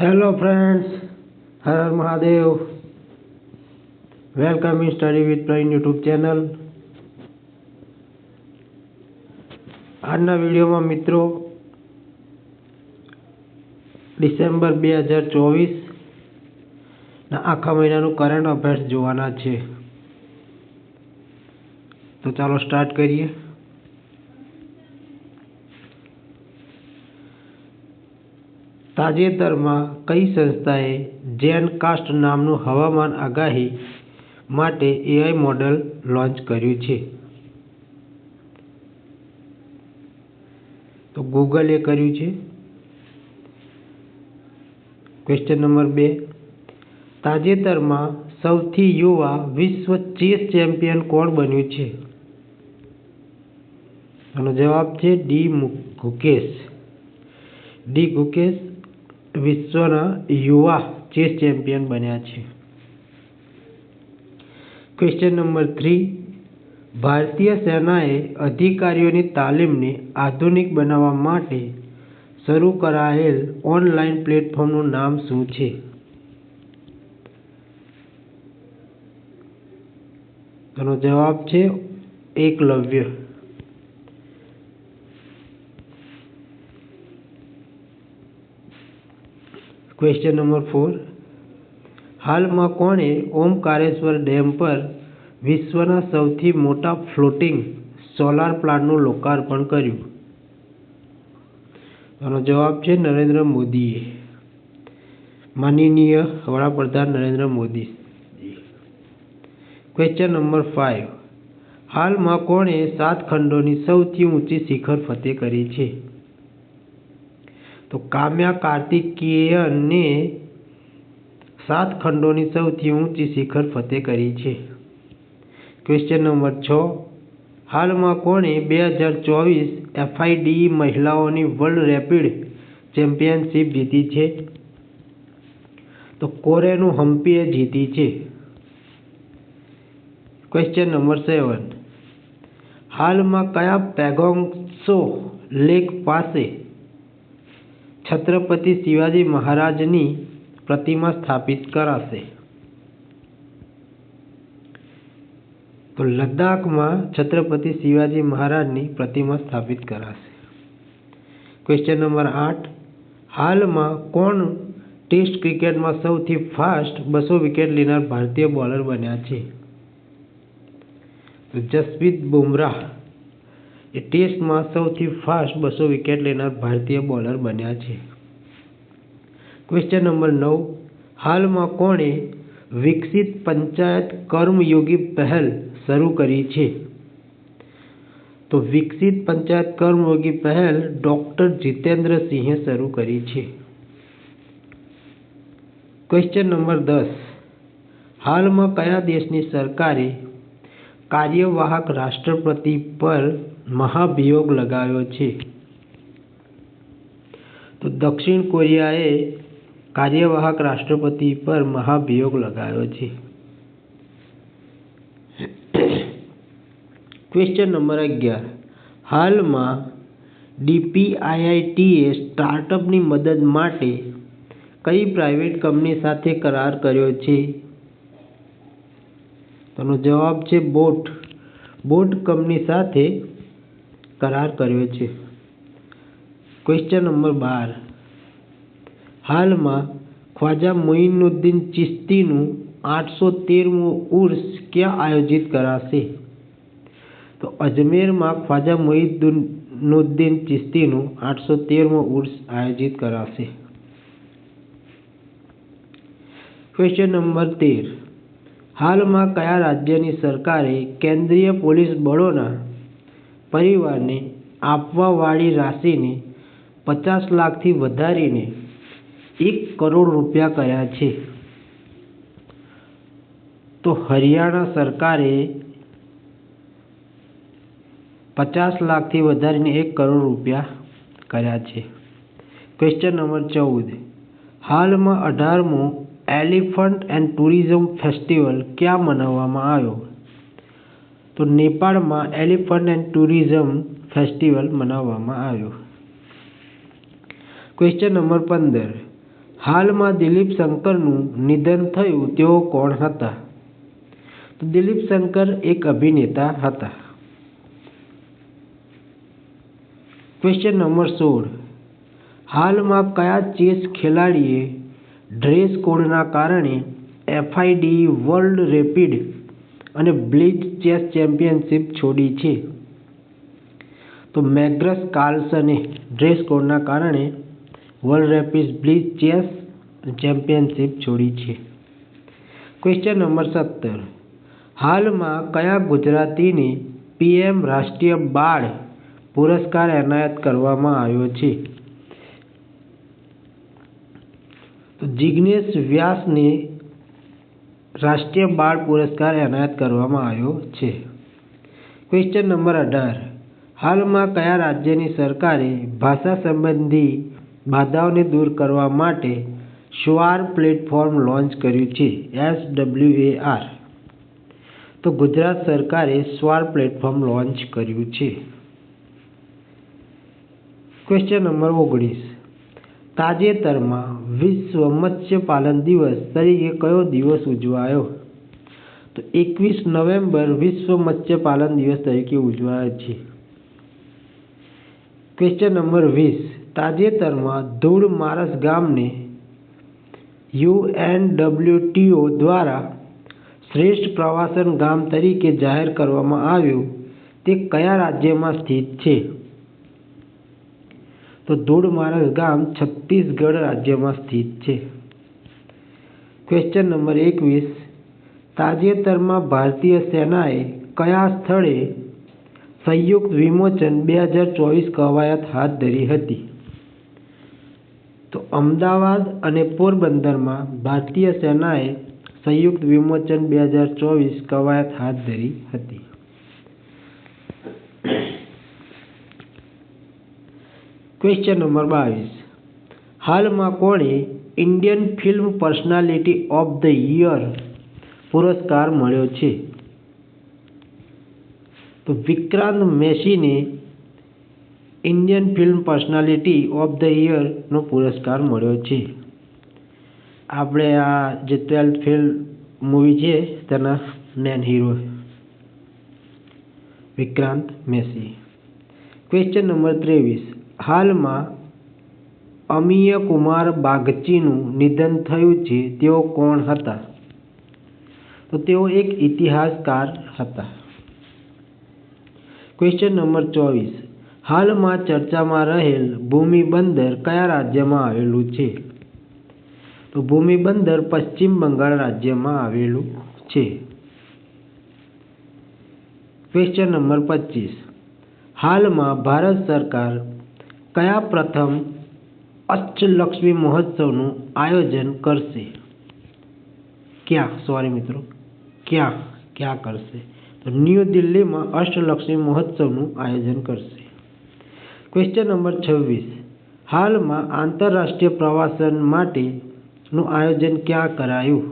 Hello friends, Har Har Mahadev. Welcome in study with Praveen YouTube channel. આજના વિડીયોમાં મિત્રો ડિસેમ્બર 2024 ના આખા મહિનાનું કરંટ અફેર્સ જોવાના છે। તો ચાલો સ્ટાર્ટ કરીએ। તાજેતરમાં કઈ સંસ્થાએ જેનકાસ્ટ નામનું હવામાન આગાહી માટે AI મોડેલ લોન્ચ કર્યું છે? તો ગૂગલે કર્યું છે। ક્વેશ્ચન નંબર 2, તાજેતરમાં સૌથી યુવા વિશ્વ ચેસ ચેમ્પિયન કોણ બન્યું છે? આનો જવાબ છે ડી ગુકેશ વિશ્વના યુવા ચેસ ચેમ્પિયન બન્યા છે। ક્વેશ્ચન નંબર 3, ભારતીય સેનાએ અધિકારીઓની તાલીમને આધુનિક બનાવવા માટે શરૂ કરાયેલ ઓનલાઈન પ્લેટફોર્મનું નામ શું છે? તેનો જવાબ છે એકલવ્ય। ક્વેશ્ચન નંબર 4, હાલમાં કોણે ઓમકારેશ્વર ડેમ પર વિશ્વના સૌથી મોટા ફ્લોટિંગ સોલાર પ્લાન્ટનું લોકાર્પણ કર્યું? આનો જવાબ છે નરેન્દ્ર મોદીએ, માનનીય વડાપ્રધાન નરેન્દ્ર મોદી। ક્વેશ્ચન નંબર 5, હાલમાં કોણે 7 ખંડોની સૌથી ઊંચી શિખર ફતેહ કરી છે? તો કામ્યા કાર્તિકેયને 7 ખંડોની સૌથી ઊંચી શિખર ફતેહ કરી છે। ક્વેશ્ચન નંબર 6, હાલમાં કોણે 2024 FIDE મહિલાઓની વર્લ્ડ રેપિડ ચેમ્પિયનશિપ જીતી છે? તો કોરેનું હમ્પીએ જીતી છે। ક્વેશ્ચન નંબર 7, હાલમાં કયા પેગોંગ ત્સો લેક પાસે છત્રપતિ શિવાજી મહારાજની પ્રતિમા સ્થાપિત કરાશે? તો લદ્દાખમાં છત્રપતિ શિવાજી મહારાજની પ્રતિમા સ્થાપિત કરાશે। ક્વેશ્ચન નંબર 8, હાલમાં કોણ ટેસ્ટ ક્રિકેટમાં સૌથી ફાસ્ટ 200 વિકેટ લેનાર ભારતીય બોલર બન્યા છે? તો જસપ્રીત બુમરાહ એ ટેસ્ટમાં સૌથી ફાસ્ટ 200 વિકેટ લેનાર ભારતીય બોલર બન્યા છે। ક્વેશ્ચન નંબર 9, હાલમાં કોણે વિકસિત પંચાયત કર્મયોગી પહેલ શરૂ કરી છે? તો વિકસિત પંચાયત કર્મયોગી પહેલ ડોક્ટર જીતેન્દ્ર સિંહે શરૂ કરી છે। ક્વેશ્ચન નંબર 10, હાલમાં કયા દેશની સરકારે કાર્યવાહક રાષ્ટ્રપતિ પર મહાભિયોગ લગાવ્યો છે? તો દક્ષિણ કોરિયાએ કાર્યવાહક રાષ્ટ્રપતિ પર મહાભિયોગ લગાવ્યો છે। ક્વેશ્ચન નંબર 11, હાલમાં DPIITએ સ્ટાર્ટઅપની મદદ માટે કઈ પ્રાઇવેટ કંપની સાથે કરાર કર્યો છે? તેનો જવાબ છે બોટ કંપની સાથે કરાર કર્યો છે। ક્વેશ્ચન નંબર 12, હાલમાં ખ્વાજા મુઈનુદ્દીન ચિશ્તીનું 813મું ઉર્સ ક્યાં આયોજિત કરાશે? તો અજમેરમાં ખ્વાજા મુઈનુદ્દીન ચિશ્તીનું 813મું ઉર્સ આયોજિત કરાશે। ક્વેશ્ચન નંબર 13, હાલમાં કયા રાજ્યની સરકારે કેન્દ્રીય પોલીસ બળોના પરિવારને આપવાવાળી રાશિને 50 લાખથી વધારીને 1 કરોડ રૂપિયા કર્યા છે? તો હરિયાણા સરકારે 50 લાખથી વધારીને 1 કરોડ રૂપિયા કર્યા છે। ક્વેશ્ચન નંબર 14, હાલમાં 18મો એલિફન્ટ એન્ડ ટુરિઝમ ફેસ્ટિવલ ક્યાં મનાવવામાં આવ્યો? તો નેપાળમાં એલિફન્ટ એન્ડ ટુરિઝમ ફેસ્ટિવલ મનાવવામાં આવ્યો। ક્વેશ્ચન નંબર 15, હાલમાં દિલીપ શંકરનું નિધન થયું તેઓ કોણ હતા? તો દિલીપ શંકર એક અભિનેતા હતા. Question number 16. હાલમાં કયા ચેસ ખેલાડીએ ડ્રેસ કોડના કારણે FIDE વર્લ્ડ રેપિડ અને બ્લિટ્ઝ ચેસ ચેમ્પિયનશિપ છોડી છે? તો મેગ્નસ કાર્લસને ડ્રેસ કોડના કારણે world rapid blitz chess championship છોડી છે. Question number 17. હાલમાં કયા ગુજરાતીને PM રાષ્ટ્રીય બાળ પુરસ્કાર એનાયત કરવામાં આવ્યો છે? તો જિગ્નેશ વ્યાસને રાષ્ટ્રીય બાળ પુરસ્કાર એનાયત કરવામાં આવ્યો છે. Question number 18. હાલમાં કયા રાજ્યની સરકારે ભાષા સંબંધી બાધાઓને દૂર કરવા માટે સ્વાર પ્લેટફોર્મ લોન્ચ કર્યું છે? SWAR. તો ગુજરાત સરકારે સ્વાર પ્લેટફોર્મ લોન્ચ કર્યું છે. Question number 19. તાજેતરમાં વિશ્વ મત્સ્ય પાલન દિવસ તરીકે કયો દિવસ ઉજવાયો? તો 21 નવેમ્બર વિશ્વ મત્સ્ય પાલન દિવસ તરીકે ઉજવાયો છે. Question number 20. તાજેતરમાં ધૂળ મારસ ગામને UNWTO દ્વારા શ્રેષ્ઠ પ્રવાસન ગામ તરીકે જાહેર કરવામાં આવ્યું તે કયા રાજ્યમાં સ્થિત છે? તો ધૂળ મારસ ગામ છત્તીસગઢ રાજ્યમાં સ્થિત છે. Question number 21. તાજેતરમાં ભારતીય સેનાએ કયા સ્થળે સંયુક્ત વિમોચન 2024 કવાયત હાથ ધરી હતી? તો અમદાવાદ અને પોરબંદરમાં ભારતીય સેનાએ સંયુક્ત વિમોચન 2024 કવાયત હાથ ધરી હતી. Question number 22. હાલમાં કોણે Indian film personality of the year પુરસ્કાર મળ્યો છે? તો વિક્રાંત મેસીને Indian film personality of the યરનો પુરસ્કાર મળ્યો છે. આપણે આ જે 12th ફેલ મૂવી છે તેના main hero Vikrant Massey. Question number 23. હાલમાં અમિય કુમાર બાગચીનું નિધન થયું છે તેઓ કોણ હતા? તો તેઓ એક ઇતિહાસકાર હતા. Question number 24. હાલમાં ચર્ચામાં રહેલ ભૂમિ બંદર કયા રાજ્યમાં આવેલું છે? તો ભૂમિ બંદર પશ્ચિમ બંગાળ રાજ્યમાં આવેલું છે. Question number 25. હાલમાં ભારત સરકાર કયા પ્રથમ અષ્ટલક્ષ્મી મહોત્સવનું આયોજન કરશે? ક્યાં કરશે? તો ન્યૂ દિલ્હીમાં અષ્ટલક્ષ્મી મહોત્સવનું આયોજન કરશે. Question number 26. હાલમાં આંતરરાષ્ટ્રીય પ્રવાસન માટેનું આયોજન ક્યાં કરાયું?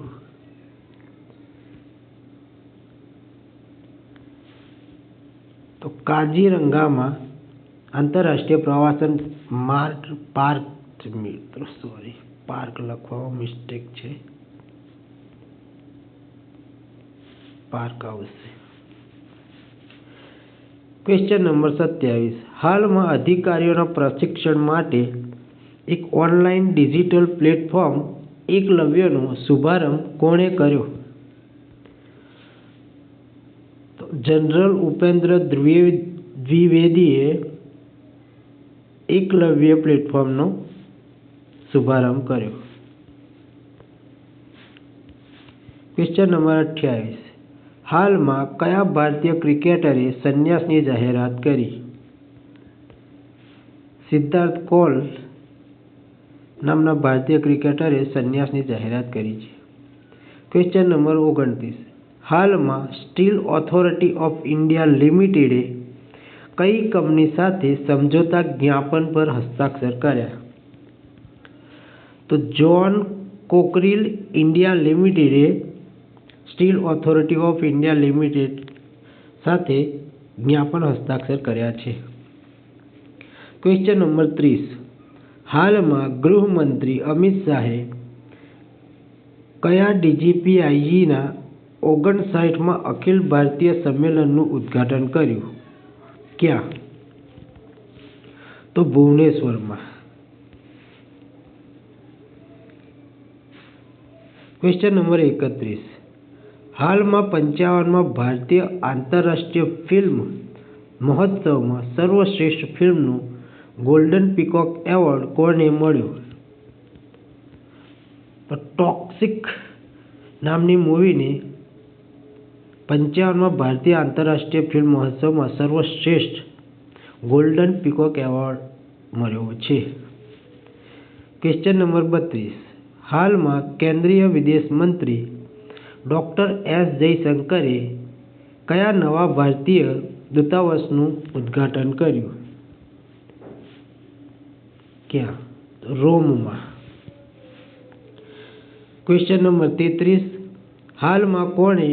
તો કાઝીરંગામાં આંતરરાષ્ટ્રીય પ્રવાસન પાર્ક લખવામાં મિસ્ટેક છે, પાર્ક આવશે. Question number 27. હાલમાં અધિકારીઓના પ્રશિક્ષણ માટે એક ઓનલાઈન ડિજિટલ પ્લેટફોર્મ એકલવ્યનો શુભારંભ કોણે કર્યો? તો જનરલ ઉપેન્દ્ર દ્વિવેદીએ એકલવ્ય પ્લેટફોર્મનો શુભારંભ કર્યો. Question number 28. હાલમાં કયા ભારતીય ક્રિકેટરે સંન્યાસની જાહેરાત કરી? સિદ્ધાર્થ કૌલ નામના ભારતીય ક્રિકેટરે સંન્યાસની જાહેરાત કરી છે. Question number 29. હાલમાં સ્ટીલ ઓથોરિટી ઓફ ઇન્ડિયા લિમિટેડે કઈ કંપની સાથે સમજોતા જ્ઞાપન પર હસ્તાક્ષર કર્યા? તો જ્હોન કોકરીલ ઇન્ડિયા લિમિટેડે steel authority of India limited સાથે જ્ઞાપન હસ્તાક્ષર કર્યા છે. Question number 30. હાલમાં ગૃહમંત્રી અમિત શાહે કયા DGPIGના 59માં અખિલ ભારતીય સંમેલનનું ઉદ્ઘાટન કર્યું? ક્યાં? તો ભુવનેશ્વરમાં. Question number 31. હાલમાં 55માં ભારતીય આંતરરાષ્ટ્રીય ફિલ્મ મહોત્સવમાં સર્વશ્રેષ્ઠ ફિલ્મનું ગોલ્ડન પીકોક એવોર્ડ કોને મળ્યો? તો ટોક્સિક નામની મૂવીને 55માં ભારતીય આંતરરાષ્ટ્રીય ફિલ્મ મહોત્સવમાં સર્વશ્રેષ્ઠ ગોલ્ડન પીકોક એવોર્ડ મળ્યો છે. Question number 32. હાલમાં કેન્દ્રીય વિદેશ મંત્રી ડૉક્ટર S જયશંકરે કયા નવા ભારતીય દૂતાવાસનું ઉદ્ઘાટન કર્યું? ક્યાં? રોમમાં. Question number 33. હાલમાં કોણે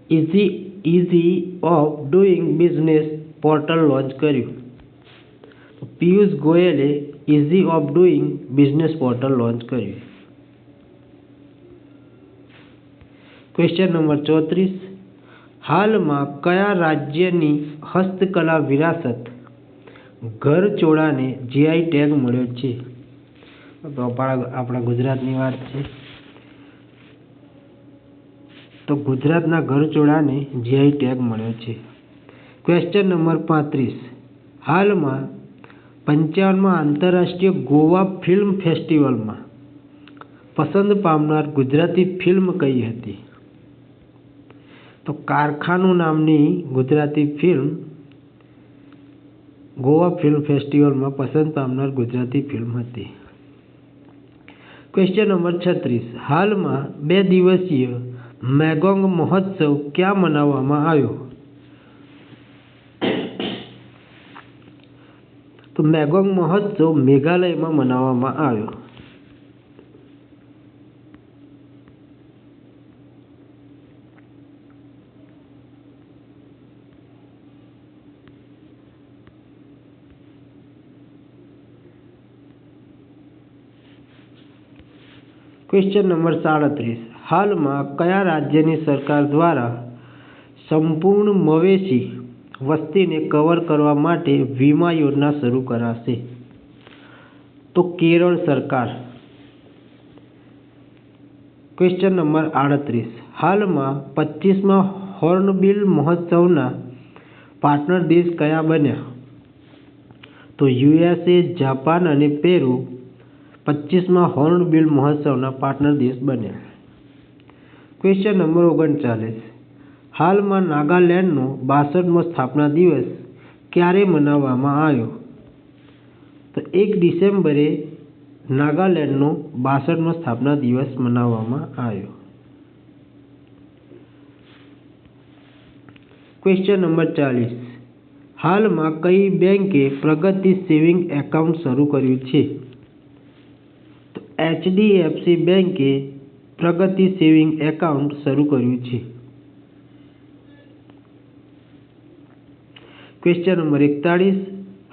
ease of doing business portal launch કર્યું? પિયુષ ગોયલે ease of doing business portal launch કર્યું. Question number 34. હાલમાં કયા રાજ્યની હસ્તકલા વિરાસત ઘરચોળાને GI ટેગ મળ્યો છે? તો આપણા ગુજરાતની વાત છે. તો ગુજરાતના ઘરચોળાને GI ટેગ મળ્યો છે. Question number 35. હાલમાં 55માં આંતરરાષ્ટ્રીય ગોવા ફિલ્મ ફેસ્ટિવલમાં પસંદ પામનાર ગુજરાતી ફિલ્મ કઈ હતી? તો કારખાનું નામની ગુજરાતી ફિલ્મ ગોવા ફિલ્મ ફેસ્ટિવલમાં પસંદ પામનાર ગુજરાતી ફિલ્મ હતી. Question number 36. હાલમાં 2 દિવસીય મેગોંગ મહોત્સવ ક્યાં મનાવવામાં આવ્યો? તો મેગોંગ મહોત્સવ મેઘાલયમાં મનાવવામાં આવ્યો. Question number 37. હાલમાં કયા રાજ્યની સરકાર દ્વારા સંપૂર્ણ મવેશી વસ્તીને કવર કરવા માટે વીમા યોજના શરૂ કરાશે? તો કેરળ સરકાર. Question number 38. હાલમાં 25મા હોર્નબિલ મહોત્સવના પાર્ટનર દેશ કયા બન્યા? તો USA, જાપાન અને પેરુ 25મા હોર્નબિલ મહોત્સવના પાર્ટનર દેશ બન્યા. Question number 39. હાલમાં નાગાલેન્ડનો 62મો સ્થાપના દિવસ ક્યારે મનાવવામાં આવ્યો? તો 1 ડિસેમ્બરે નાગાલેન્ડનો 62મો સ્થાપના દિવસ મનાવવામાં આવ્યો. Question number 40. હાલમાં કઈ બેંકે પ્રગતિ સેવિંગ એકાઉન્ટ શરૂ કર્યું છે? તો HDFC બેંકે પ્રગતિ સેવિંગ એકાઉન્ટ શરૂ કર્યું છે. Question number 41.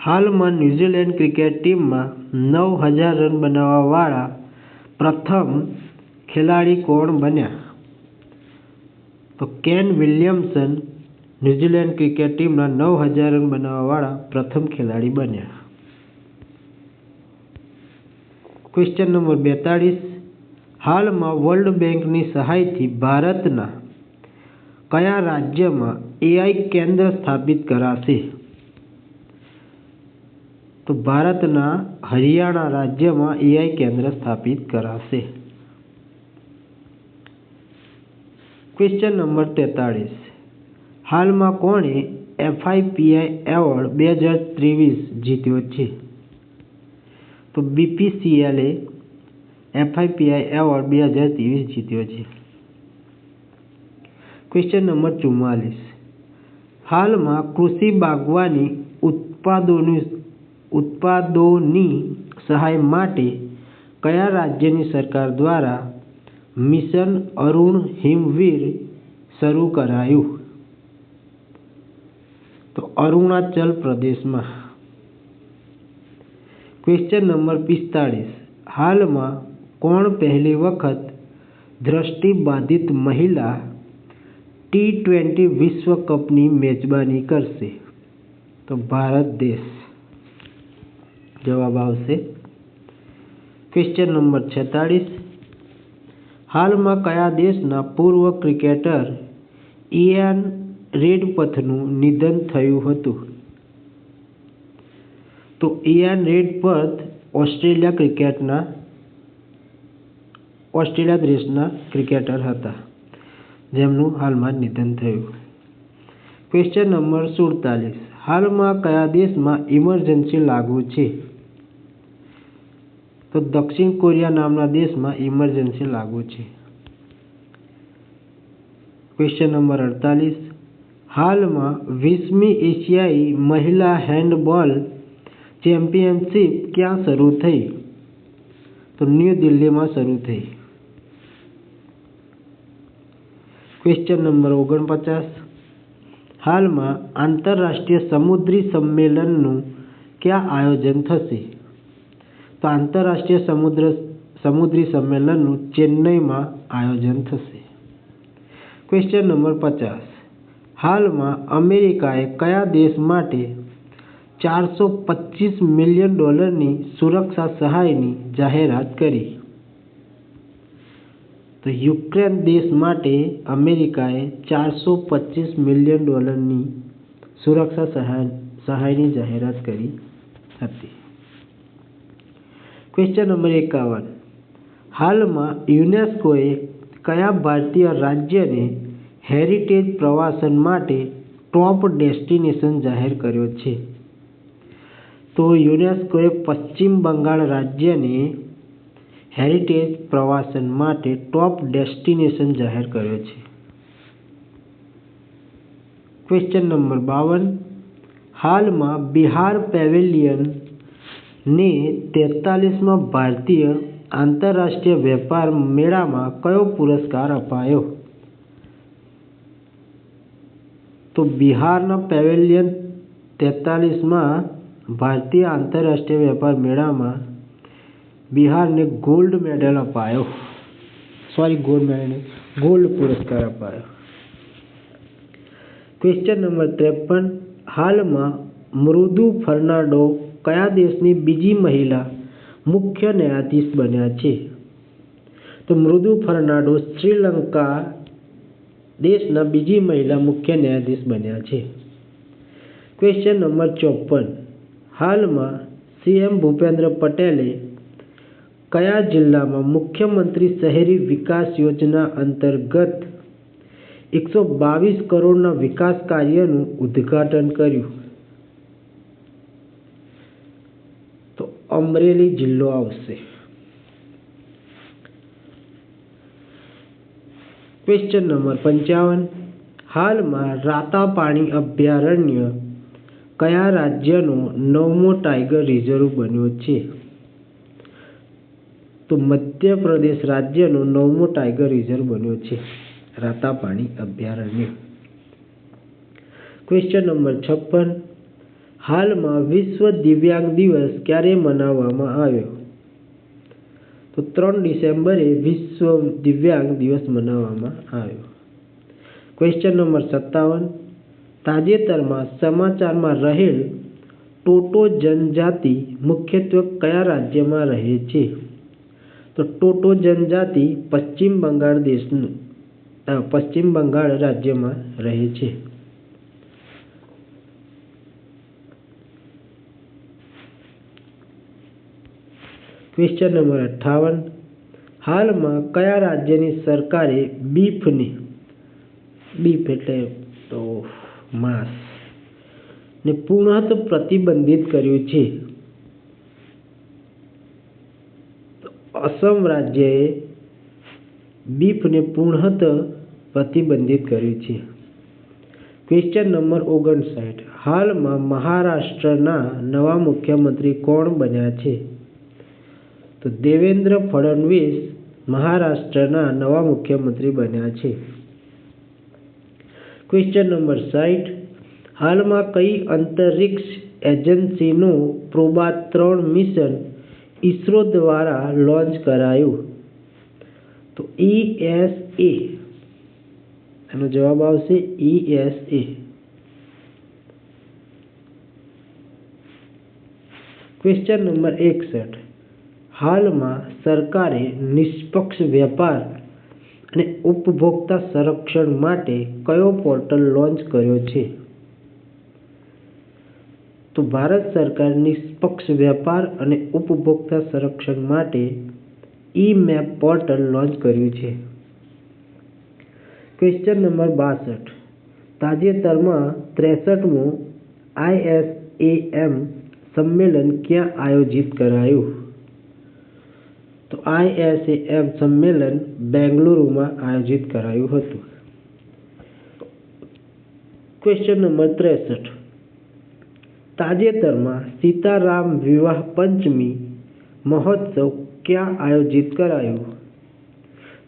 હાલમાં ન્યૂઝીલેન્ડ ક્રિકેટ ટીમમાં 9000 રન બનાવવાવાળા પ્રથમ ખેલાડી કોણ બન્યા? તો કેન વિલિયમસન ન્યૂઝીલેન્ડ ક્રિકેટ ટીમના 9000 રન બનાવવાવાળા પ્રથમ ખેલાડી બન્યા. Question number 42. હાલમાં વર્લ્ડ બેંકની સહાયથી ભારતના કયા રાજ્યમાં AI કેન્દ્ર સ્થાપિત કરાશે? તો ભારતના હરિયાણા રાજ્યમાં AI કેન્દ્ર સ્થાપિત કરાશે. Question number 43. હાલમાં કોણે FIPI એવોર્ડ 2023 જીત્યો છે? તો BPCL એ FIPI એવોર્ડ 2023 જીત્યો છે. Question number 44. હાલમાં કૃષિ બાગવાની ઉત્પાદોની સહાય માટે કયા રાજ્યની સરકાર દ્વારા મિશન અરુણ હિમવીર શરૂ કરાયું? તો અરુણાચલ પ્રદેશમાં. ક્વેશ્ચન નંબર 45, હાલમાં કોણ પહેલી વખત દ્રષ્ટિબાધિત મહિલા T20 વિશ્વ કપની મેજબાની કરશે? તો ભારત દેશ જવાબ આવશે. ક્વેશ્ચન નંબર 46, હાલમાં કયા દેશના પૂર્વ ક્રિકેટર ઇયાન રેડપથનું નિધન થયું હતું? તો ઇયાન રેડપથ ઓસ્ટ્રેલિયા દેશના ક્રિકેટર હતા, જેમનું હાલમાં નિધન થયું. ક્વેશ્ચન નંબર 47, હાલમાં કયા દેશમાં ઇમરજન્સી લાગુ છે? તો દક્ષિણ કોરિયા નામના દેશમાં ઇમરજન્સી લાગુ છે. ક્વેશ્ચન નંબર 48, હાલમાં 20મી એશિયાઈ મહિલા હેન્ડબોલ ચેમ્પિયનશિપ ક્યાં શરૂ થઈ? તો ન્યૂ દિલ્હીમાં શરૂ થઈ. ક્વેશ્ચન નંબર 49, હાલમાં આંતરરાષ્ટ્રીય સમુદ્રી સંમેલનનું ક્યાં આયોજન થશે? તો આંતરરાષ્ટ્રીય સમુદ્રી સંમેલનનું ચેન્નઈમાં આયોજન થશે. ક્વેશ્ચન નંબર 50, હાલમાં અમેરિકાએ કયા દેશ માટે $425 મિલિયન સુરક્ષા સહાયની જાહેરાત કરી? તો યુક્રેન દેશ માટે અમેરિકાએ $425 મિલિયન સુરક્ષા સહાયની જાહેરાત કરી હતી. ક્વેશ્ચન નંબર 51, હાલમાં યુનેસ્કોએ કયા ભારતીય રાજ્યને હેરિટેજ પ્રવાસન માટે ટોપ ડેસ્ટિનેશન જાહેર કર્યો છે? તો યુનેસ્કોએ પશ્ચિમ બંગાળ રાજ્યને હેરિટેજ પ્રવાસન માટે ટોપ ડેસ્ટિનેશન જાહેર કર્યો છે. ક્વેશ્ચન નંબર 52, હાલમાં બિહાર પેવેલિયન ને 43મા ભારતીય આંતરરાષ્ટ્રીય વેપાર મેળામાં કયો પુરસ્કાર અપાયો? તો બિહારના પેવેલિયન 43મા ભારતીય આંતરરાષ્ટ્રીય વેપાર મેળામાં બિહારને ગોલ્ડ પુરસ્કાર અપાયો. ક્વેશ્ચન નંબર 53, હાલમાં મૃદુ ફર્નાન્ડો કયા દેશની બીજી મહિલા મુખ્ય ન્યાયાધીશ બન્યા છે? તો મૃદુ ફર્નાન્ડો શ્રીલંકા દેશના બીજી મહિલા મુખ્ય ન્યાયાધીશ બન્યા છે. ક્વેશ્ચન નંબર 54, હાલમાં CM ભૂપેન્દ્ર પટેલે કયા જિલ્લામાં મુખ્યમંત્રી શહેરી વિકાસ યોજના અંતર્ગત 122 કરોડના વિકાસ કાર્યનું ઉદ્ઘાટન કર્યું? તો અમરેલી જિલ્લો આવશે. ક્વેશ્ચન નંબર 55, હાલમાં રાતાપાણી અભયારણ્ય કયા રાજ્યનો 9મો ટાઈગર રિઝર્વ બન્યો છે? તો મધ્યપ્રદેશ રાજ્યનો 9મો ટાઈગર રિઝર્વ બન્યો છે રાતાપાણી અભયારણ્ય. ક્વેશ્ચન નંબર 56, હાલમાં વિશ્વ દિવ્યાંગ દિવસ ક્યારે મનાવવામાં આવ્યો? તો 3 ડિસેમ્બરે વિશ્વ દિવ્યાંગ દિવસ મનાવવામાં આવ્યો. ક્વેશ્ચન નંબર 57, તાજેતરમાં સમાચારમાં રહેલ ટોટો જનજાતિ મુખ્યત્વે કયા રાજ્યમાં રહે છે? તો ટોટો જનજાતિ પશ્ચિમ બંગાળ રાજ્યમાં રહે છે. ક્વેશ્ચન નંબર 58, હાલમાં કયા રાજ્યની સરકારે બીફ એટલે તો માંસ ને પૂર્ણતઃ પ્રતિબંધિત કર્યું છે? અસમ રાજ્યએ બીફને પૂર્ણતઃ પ્રતિબંધિત કર્યું છે. ક્વેશ્ચન નંબર 59, હાલમાં મહારાષ્ટ્રના નવા મુખ્યમંત્રી કોણ બન્યા છે? તો દેવેન્દ્ર ફડણવીસ મહારાષ્ટ્રના નવા મુખ્યમંત્રી બન્યા છે. ક્વેશ્ચન નંબર 60, હાલમાં કઈ અંતરિક્ષ એજન્સીનું પ્રોબા 3 મિશન ઇસરો દ્વારા લોન્ચ કરાયું? તો ESA, એનો જવાબ આવશે ESA. Question number 61. હાલમાં સરકારે નિષ્પક્ષ વેપાર અને ઉપભોક્તા સંરક્ષણ માટે કયો પોર્ટલ લોન્ચ કર્યો છે? તો ભારત સરકાર નિષ્પક્ષ વેપાર અને ઉપભોક્તા સંરક્ષણ માટે E-MAP પોર્ટલ લોન્ચ કર્યું છે. Question number 62. તાજેતરમાં 63મું ISAM સંમેલન ક્યાં આયોજિત કરાયું? તો ISAM સંમેલન બેંગલુરુમાં આયોજિત કરાયું હતું. Question number 63. તાજેતરમાં સીતારામ વિવાહ પંચમી મહોત્સવ ક્યાં આયોજિત કરાયું?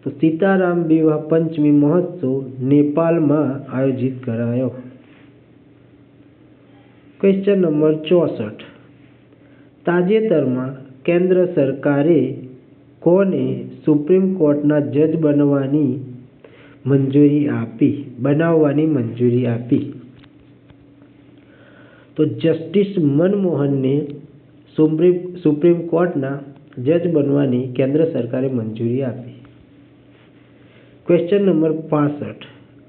તો સીતારામ વિવાહ પંચમી મહોત્સવ નેપાળમાં આયોજિત કરાયો. Question number 64. તાજેતરમાં કેન્દ્ર સરકારે કોને સુપ્રીમ કોર્ટના જજ બનાવવાની મંજૂરી આપી? તો જસ્ટિસ મનમોહનને સુપ્રીમ કોર્ટના જજ બનવાની કેન્દ્ર સરકારે મંજૂરી આપી. Question number 65.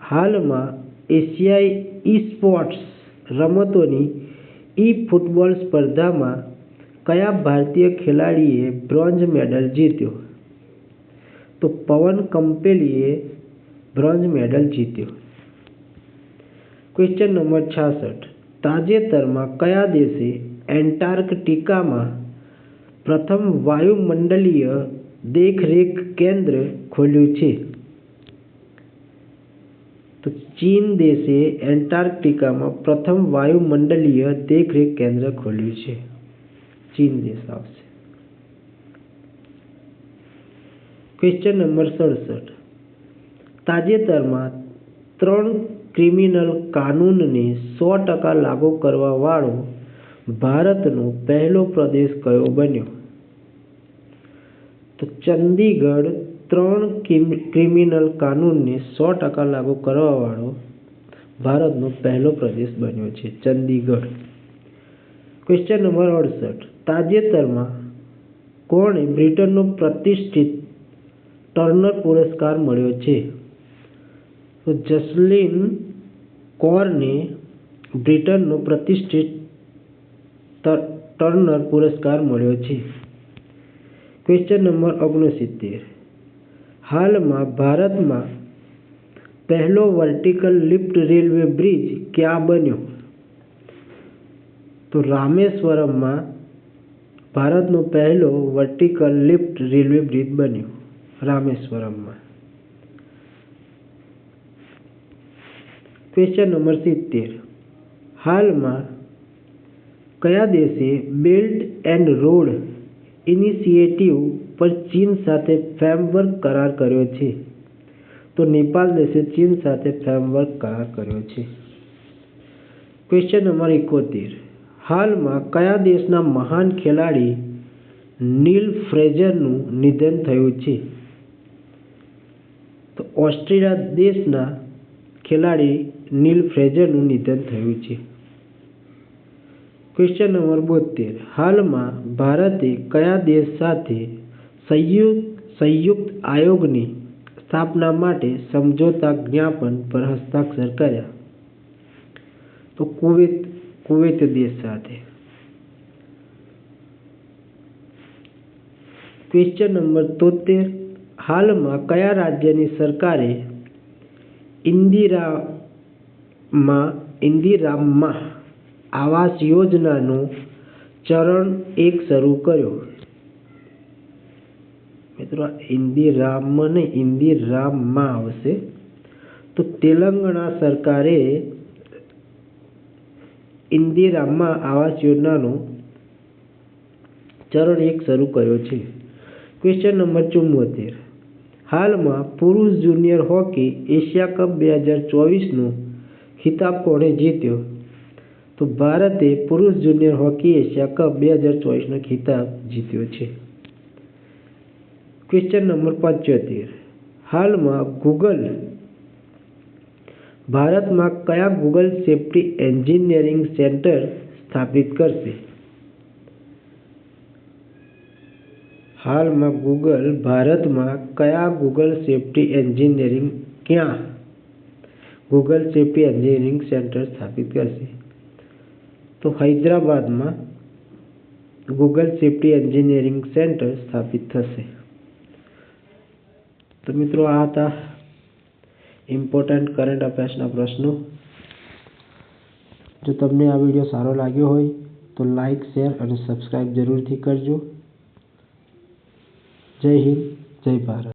હાલમાં એશિયાઈ ઈ-સ્પોર્ટ્સ રમતોની ઈ-ફૂટબોલ સ્પર્ધામાં કયા ભારતીય ખેલાડીએ બ્રોન્ઝ મેડલ જીત્યો? તો પવન કંપેલીએ બ્રોન્ઝ મેડલ જીત્યો. Question number 66. તાજેતરમાં કયા દેશે એન્ટાર્કટિકામાં પ્રથમ વાયુમંડલીય દેખરેખ કેન્દ્ર ખોલ્યું છે? તો ચીન દેશે એન્ટાર્કટિકામાં પ્રથમ વાયુમંડલીય દેખરેખ કેન્દ્ર ખોલ્યું છે. ચીન દેશ આવશે. Question number 67. તાજેતરમાં 3 ક્રિમિનલ કાનૂનને 100% લાગુ કરવા વાળો ભારતનો પહેલો પ્રદેશ કયો બન્યો? તો ચંદીગઢ 3 ક્રિમિનલ કાનૂનને 100% લાગુ કરવા વાળો ભારતનો પહેલો પ્રદેશ બન્યો છે, ચંદીગઢ. Question number 68. તાજેતરમાં કોણે બ્રિટનનો પ્રતિષ્ઠિત ટર્નર પુરસ્કાર મળ્યો છે? તો જસલીન કૌરને બ્રિટનનો પ્રતિષ્ઠિત ટર્નર પુરસ્કાર મળ્યો છે. Question number 69. હાલમાં ભારતમાં પહેલો વર્ટિકલ લિફ્ટ રેલવે બ્રિજ ક્યાં બન્યો? તો રામેશ્વરમમાં ભારતનો પહેલો વર્ટિકલ લિફ્ટ રેલવે બ્રિજ બન્યો, રામેશ્વરમમાં. Question number 70. હાલમાં કયા દેશે બેલ્ટ એન્ડ રોડ ઇનિશિયેટિવ પર ચીન સાથે ફ્રેમવર્ક કરાર કર્યો છે? તો નેપાળ દેશે ચીન સાથે ફ્રેમવર્ક કરાર કર્યો છે. Question number 71. હાલમાં કયા દેશના મહાન ખેલાડી નીલ ફ્રેઝરનું નિધન થયું છે? તો ઓસ્ટ્રેલિયા દેશના ખેલાડી નીલ ફ્રેઝરનું નિધન થયું છે. Question number 72. હાલમાં ભારતે કયા દેશ સાથે સંયુક્ત આયોગની સ્થાપના માટે સમજોતા જ્ઞાપન પર હસ્તાક્ષર કર્યા? તો કુવૈત દેશ સાથે. Question number 73. હાલમાં કયા રાજ્યની સરકારે ઇન્દિરામાં આવાસ યોજનાનો ચરણ 1 શરૂ કર્યો? મિત્રો, ઇન્દિરામાં આવશે. તો તેલંગાણા સરકારે ઇન્દિરામાં આવાસ યોજનાનો ચરણ 1 શરૂ કર્યો છે. Question number 74. હાલમાં પુરુષ જુનિયર હોકી એશિયા કપ 2024નો ખિતાબ કોણે જીત્યો? તો ભારતે પુરુષ જુનિયર હોકી એશિયા કપ 2024નો ખિતાબ જીત્યો છે. Question number 75. હાલમાં ગૂગલ ભારતમાં કયા ગૂગલ સેફ્ટી એન્જિનિયરિંગ સેન્ટર સ્થાપિત કરશે? હાલમાં ગૂગલ ભારતમાં કયા ગૂગલ સેફ્ટી એન્જિનિયરિંગ સેન્ટર સ્થાપિત કરશે? તો હૈદરાબાદમાં ગૂગલ સેફ્ટી એન્જિનિયરિંગ સેન્ટર સ્થાપિત થશે. તો મિત્રો, આ હતા ઇમ્પોર્ટન્ટ કરંટ અફેર્સના પ્રશ્નો. જો તમને આ વિડીયો સારો લાગ્યો હોય તો લાઈક, શેર અને સબસ્ક્રાઈબ જરૂરથી કરજો. જય હિન્દ, જય ભારત.